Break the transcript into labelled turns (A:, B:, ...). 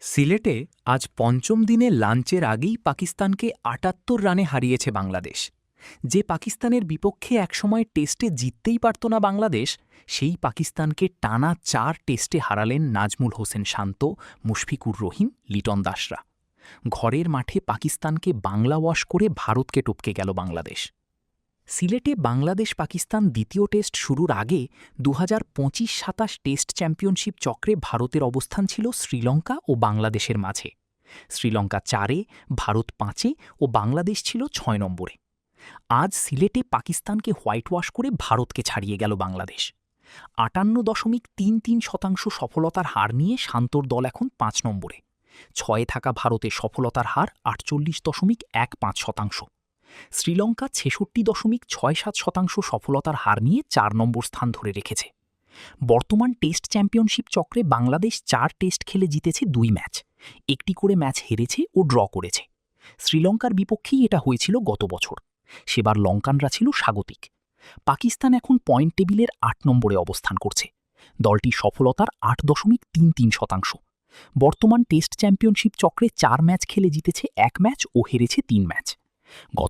A: সিলেটে আজ পঞ্চম দিনে লাঞ্চের আগেই পাকিস্তানকে ৭৮ রানে হারিয়েছে বাংলাদেশ। যে পাকিস্তানের বিপক্ষে একসময় টেস্টে জিততেই পারত না বাংলাদেশ, সেই পাকিস্তানকে টানা ৪ টেস্টে হারালেন নাজমুল হোসেন শান্ত, মুশফিকুর রহিম, লিটন দাসরা। ঘরের মাঠে পাকিস্তানকে বাংলা ওয়াশ করে ভারতকে টপকে গেল বাংলাদেশ। সিলেটে বাংলাদেশ পাকিস্তান দ্বিতীয় টেস্ট শুরুর আগে ২০২৫-২৭ টেস্ট চ্যাম্পিয়নশিপ চক্রে ভারতের অবস্থান ছিল শ্রীলঙ্কা ও বাংলাদেশের মাঝে। শ্রীলঙ্কা ৪-এ, ভারত ৫-এ ও বাংলাদেশ ছিল ৬ নম্বরে। আজ সিলেটে পাকিস্তানকে হোয়াইট ওয়াশ করে ভারতকে ছাড়িয়ে গেল বাংলাদেশ। ৫৮.৩৩% সফলতার হার নিয়ে শান্তর দল এখন ৫ নম্বরে। ৬-এ থাকা ভারতের সফলতার হার ৪৮.১৫%। শ্রীলঙ্কা ৬৬.৬৭% সফলতার হার নিয়ে ৪ নম্বর স্থান ধরে রেখেছে। বর্তমান টেস্ট চ্যাম্পিয়নশিপ চক্রে বাংলাদেশ ৪ টেস্ট খেলে জিতেছে ২ ম্যাচ, একটি করে ম্যাচ হেরেছে ও ড্র করেছে। শ্রীলঙ্কার বিপক্ষেই এটা হয়েছিল গত বছর, সেবার লঙ্কানরা ছিল স্বাগতিক। পাকিস্তান এখন পয়েন্ট টেবিলের ৮ নম্বরে অবস্থান করছে। দলটি সফলতার ৮.৩৩%। বর্তমান টেস্ট চ্যাম্পিয়নশিপ চক্রে ৪ ম্যাচ খেলে জিতেছে ১ ম্যাচ ও হেরেছে ৩ ম্যাচ। গত